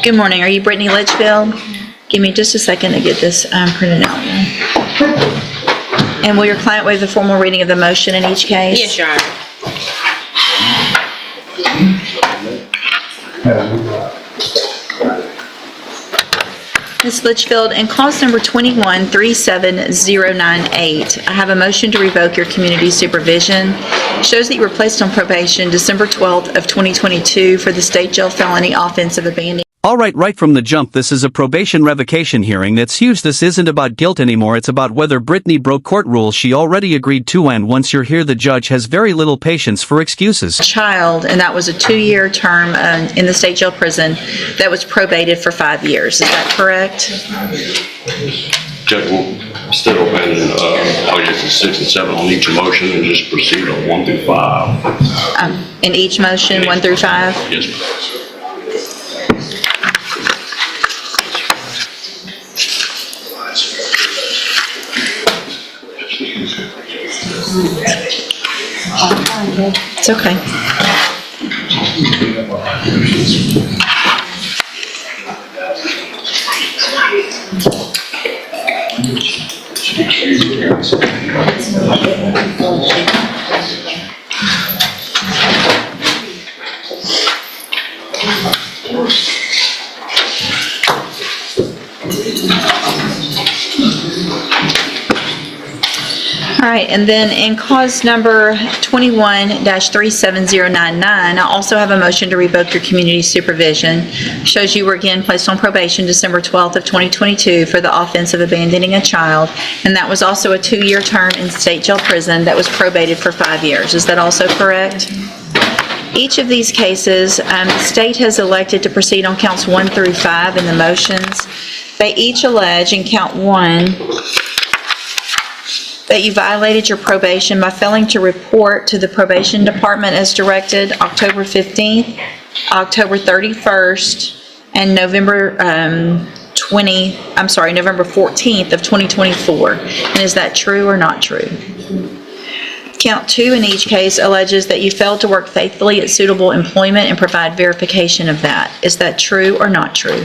Good morning. Are you Brittany Litchfield? Give me just a second to get this printed out. And will your client waive the formal reading of the motion in each case? Yes, Your Honor. Ms. Litchfield, in cause number 21-37098, I have a motion to revoke your community supervision. Shows that you were placed on probation December 12th of 2022 for the state jail felony offense of abandoning. All right from the jump, this is a probation revocation hearing. That's huge. This isn't about guilt anymore. It's about whether Brittany broke court rules she already agreed to, and once you're here, the judge has very little patience for excuses. Child, and that was a 2-year term in the state jail prison that was probated for 5 years. Is that correct? Judge will still abandon, yes, 6 and 7 on each motion and just proceed on 1 through 5. In each motion, 1 through 5? Yes, ma'am. It's okay. All right, and then in cause number 21-37099, I also have a motion to revoke your community supervision. Shows you were again placed on probation December 12th of 2022 for the offense of abandoning a child, and that was also a 2-year term in state jail prison that was probated for 5 years. Is that also correct? Each of these cases, the state has elected to proceed on counts 1 through 5 in the motions. They each allege in count 1 that you violated your probation by failing to report to the probation department as directed October 15th, October 31st, and November 14th of 2024. And is that true or not true? Count 2 in each case alleges that you failed to work faithfully at suitable employment and provide verification of that. Is that true or not true?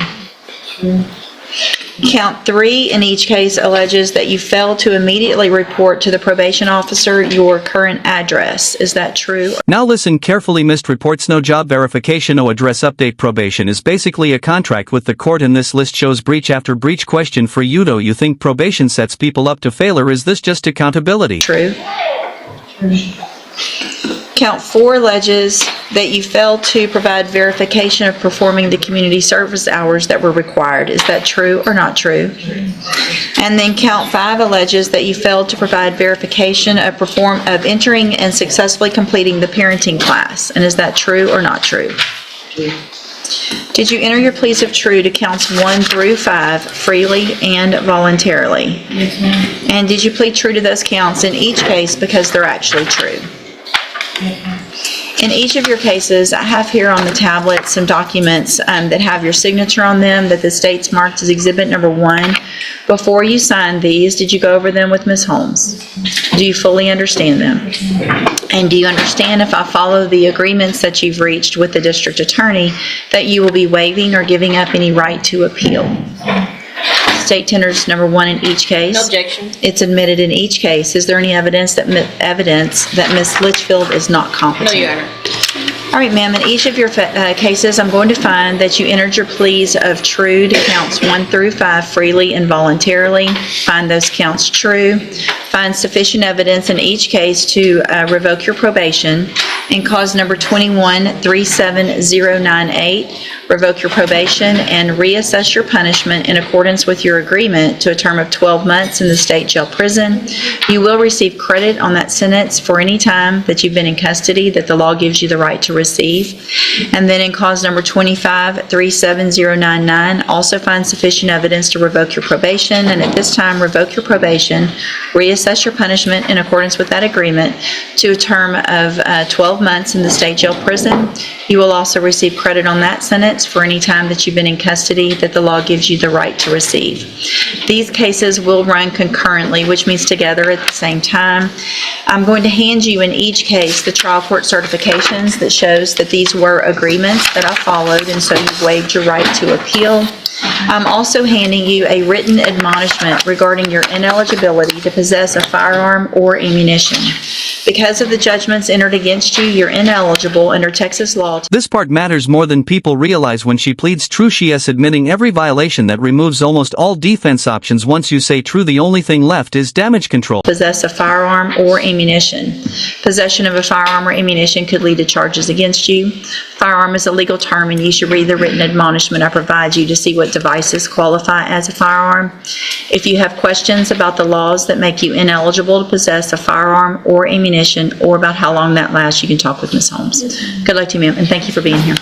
Count 3 in each case alleges that you failed to immediately report to the probation officer your current address. Is that true? Now listen carefully. Missed reports, no job verification, no address update. Probation is basically a contract with the court, and this list shows breach after breach. Question for you: do you think probation sets people up to fail, or is this just accountability? True. Count 4 alleges that you failed to provide verification of performing the community service hours that were required. Is that true or not true? And then count 5 alleges that you failed to provide verification of entering and successfully completing the parenting class. And is that true or not true? Did you enter your pleas of true to counts 1 through 5 freely and voluntarily? Yes, ma'am. And did you plead true to those counts in each case because they're actually true? In each of your cases, I have here on the tablet some documents that have your signature on them that the state's marked as Exhibit Number 1. Before you signed these, did you go over them with Ms. Holmes? Do you fully understand them? And do you understand, if I follow the agreements that you've reached with the district attorney, that you will be waiving or giving up any right to appeal? State tenders number 1 in each case. No objection. It's admitted in each case. Is there any evidence that Ms. Litchfield is not competent? No, Your Honor. All right, ma'am. In each of your cases, I'm going to find that you entered your pleas of true to counts 1 through 5 freely and voluntarily. Find those counts true. Find sufficient evidence in each case to revoke your probation. In cause number 21-37098, revoke your probation and reassess your punishment in accordance with your agreement to a term of 12 months in the state jail prison. You will receive credit on that sentence for any time that you've been in custody that the law gives you the right to receive. And then in cause number 25-37099, also find sufficient evidence to revoke your probation, and at this time revoke your probation, reassess your punishment in accordance with that agreement to a term of 12 months in the state jail prison. You will also receive credit on that sentence for any time that you've been in custody that the law gives you the right to receive. These cases will run concurrently, which means together at the same time. I'm going to hand you in each case the trial court certifications that shows that these were agreements that I followed, and so you've waived your right to appeal. I'm also handing you a written admonishment regarding your ineligibility to possess a firearm or ammunition. Because of the judgments entered against you, you're ineligible under Texas law. This part matters more than people realize when she pleads true. She is admitting every violation that removes almost all defense options. Once you say true, the only thing left is damage control. Possess a firearm or ammunition. Possession of a firearm or ammunition could lead to charges against you. Firearm is a legal term, and you should read the written admonishment I provide you to see what devices qualify as a firearm. If you have questions about the laws that make you ineligible to possess a firearm or ammunition, or about how long that lasts, you can talk with Ms. Holmes. Good luck to you, ma'am, and thank you for being here.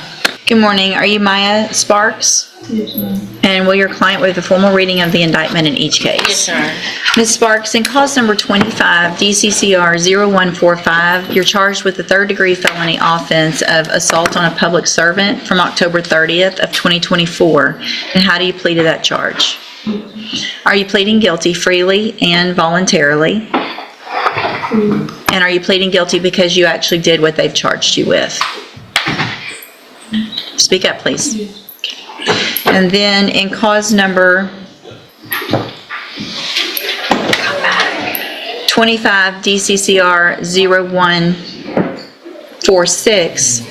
Good morning. Are you Maya Sparks? Yes, ma'am. And will your client waive the formal reading of the indictment in each case? Yes, sir. Ms. Sparks, in cause number 25, DCCR 0145, you're charged with the third-degree felony offense of assault on a public servant from October 30th of 2024. And how do you plead to that charge? Are you pleading guilty freely and voluntarily? And are you pleading guilty because you actually did what they've charged you with? Speak up, please. And then in cause number 25, DCCR 0146,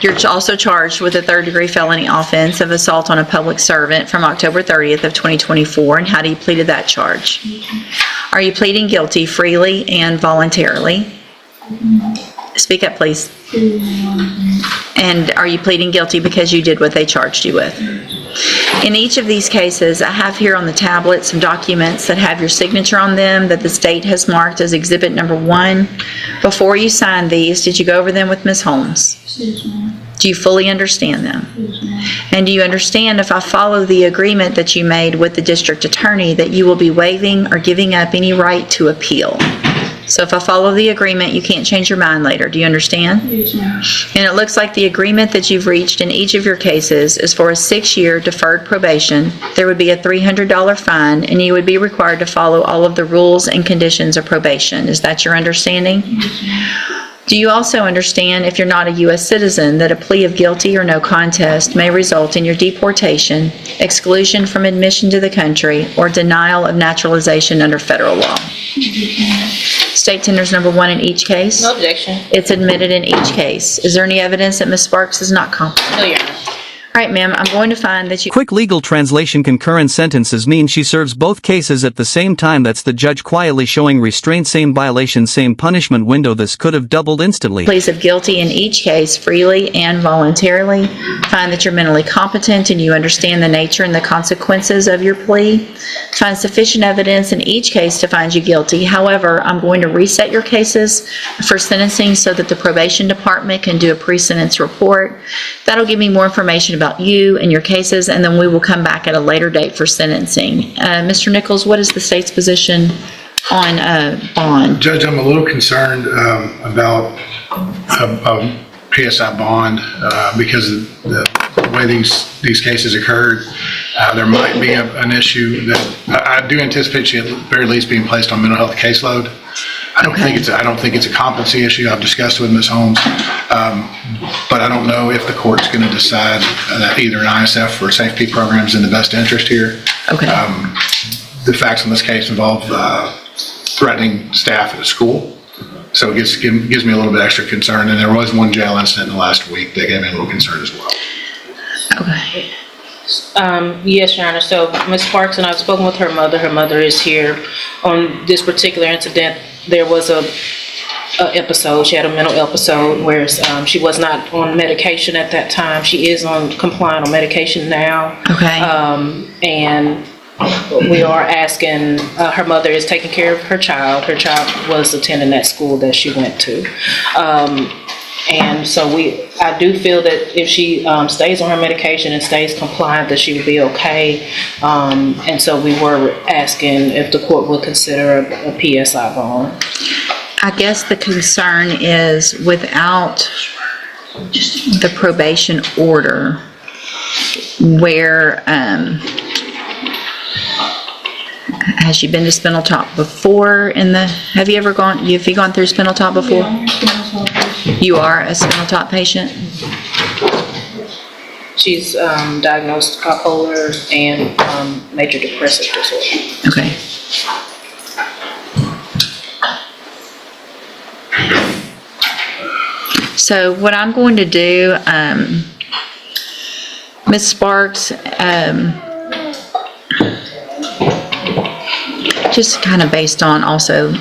you're also charged with a third-degree felony offense of assault on a public servant from October 30th of 2024. And how do you plead to that charge? Are you pleading guilty freely and voluntarily? Speak up, please. And are you pleading guilty because you did what they charged you with? In each of these cases, I have here on the tablet some documents that have your signature on them that the state has marked as Exhibit Number 1. Before you signed these, did you go over them with Ms. Holmes? Yes, ma'am. Do you fully understand them? Yes, ma'am. And do you understand, if I follow the agreement that you made with the district attorney, that you will be waiving or giving up any right to appeal? So if I follow the agreement, you can't change your mind later. Do you understand? Yes, ma'am. And it looks like the agreement that you've reached in each of your cases is for a 6-year deferred probation. There would be a $300 fine, and you would be required to follow all of the rules and conditions of probation. Is that your understanding? Yes, ma'am. Do you also understand, if you're not a U.S. citizen, that a plea of guilty or no contest may result in your deportation, exclusion from admission to the country, or denial of naturalization under federal law? State tenders number 1 in each case? No objection. It's admitted in each case. Is there any evidence that Ms. Sparks is not competent? No, Your Honor. All right, ma'am, I'm going to find that you... Quick legal translation: concurrent sentences mean she serves both cases at the same time. That's the judge quietly showing restraint. Same violation, same punishment window. This could have doubled instantly. pleas of guilty in each case freely and voluntarily. Find that you're mentally competent and you understand the nature and the consequences of your plea. Find sufficient evidence in each case to find you guilty. However, I'm going to reset your cases for sentencing so that the probation department can do a pre-sentence report. That'll give me more information about you and your cases, and then we will come back at a later date for sentencing. Mr. Nichols, what is the state's position on bond? Judge, I'm a little concerned about a PSI bond because of the way these cases occurred. There might be an issue that I do anticipate she at the very least being placed on mental health caseload. I don't think it's a competency issue. I've discussed it with Ms. Holmes, but I don't know if the court's going to decide that either an ISF or a safety program is in the best interest here. Okay. The facts in this case involve threatening staff at a school, so it gives me a little bit extra concern. And there was one jail incident in the last week that gave me a little concern as well. Okay. Yes, Your Honor. So Ms. Sparks and I have spoken with her mother. Her mother is here on this particular incident. There was a episode. She had a mental episode where she was not on medication at that time. She is compliant on medication now. Okay. And we are asking, her mother is taking care of her child. Her child was attending that school that she went to. And so I do feel that if she stays on her medication and stays compliant, that she would be okay. And so we were asking if the court would consider a PSI bond. I guess the concern is without the probation order where, has she been to Spindletop before have you gone through Spindletop before? Yeah, You are a Spindletop patient? She's diagnosed bipolar and major depressive disorder. Okay. So what I'm going to do, Ms. Sparks, just kind of based on also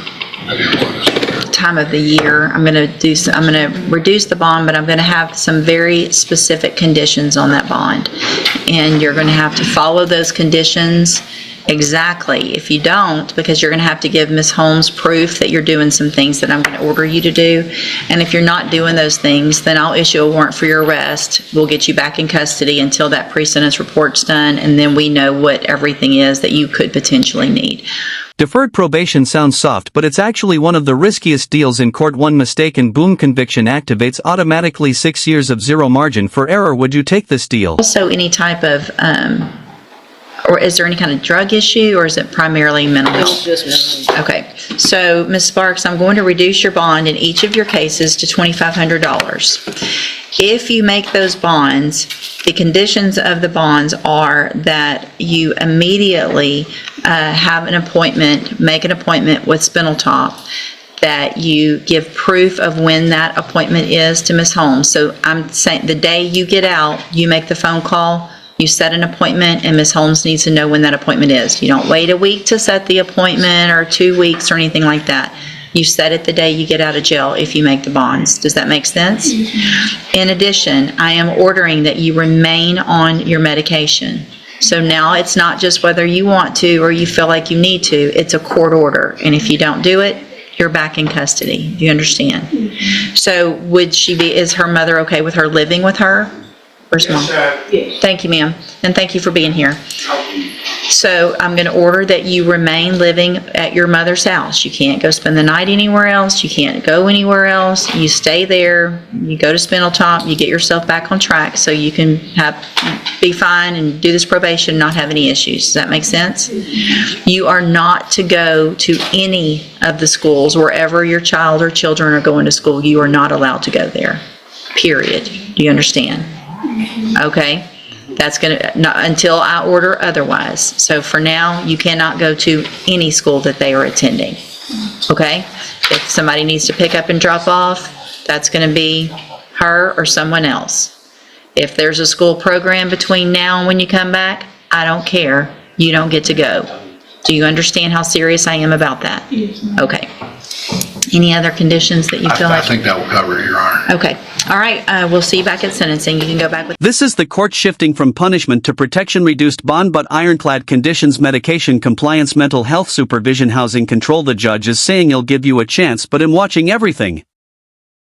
time of the year, I'm going to reduce the bond, but I'm going to have some very specific conditions on that bond. And you're going to have to follow those conditions exactly. If you don't, because you're going to have to give Ms. Holmes proof that you're doing some things that I'm going to order you to do. And if you're not doing those things, then I'll issue a warrant for your arrest. We'll get you back in custody until that pre-sentence report's done, and then we know what everything is that you could potentially need. Deferred probation sounds soft, but it's actually one of the riskiest deals in court. One mistaken boom conviction activates automatically 6 years of zero margin for error. Would you take this deal? Also, any type of, or is there any kind of drug issue, or is it primarily mental health? It's just mental. Okay, so Ms. Sparks, I'm going to reduce your bond in each of your cases to $2,500. If you make those bonds, the conditions of the bonds are that you immediately have an appointment, make an appointment with Spindletop, that you give proof of when that appointment is to Ms. Holmes. So I'm saying the day you get out, you make the phone call, you set an appointment, and Ms. Holmes needs to know when that appointment is. You don't wait a week to set the appointment or 2 weeks or anything like that. You set it the day you get out of jail if you make the bonds. Does that make sense? In addition, I am ordering that you remain on your medication. So now it's not just whether you want to or you feel like you need to, it's a court order. And if you don't do it, you're back in custody. Do you understand? So is her mother okay with her living with her? Where's Mom? Yes. Thank you, ma'am, and thank you for being here. So I'm going to order that you remain living at your mother's house. You can't go spend the night anywhere else. You can't go anywhere else. You stay there. You go to Spindletop. You get yourself back on track so you can be fine and do this probation and not have any issues. Does that make sense? You are not to go to any of the schools wherever your child or children are going to school. You are not allowed to go there, period. Do you understand? Okay, that's not until I order otherwise. So for now, you cannot go to any school that they are attending. Okay, if somebody needs to pick up and drop off, that's going to be her or someone else. If there's a school program between now and when you come back, I don't care. You don't get to go. Do you understand how serious I am about that? Yes, ma'am. Okay. Any other conditions that you feel I like? think that will cover it, Your Honor. Okay. All right. We'll see you back at sentencing. You can go back with. This is the court shifting from punishment to protection. Reduced bond but ironclad conditions, medication compliance, mental health supervision, housing control. The judge is saying he'll give you a chance, but I'm watching everything.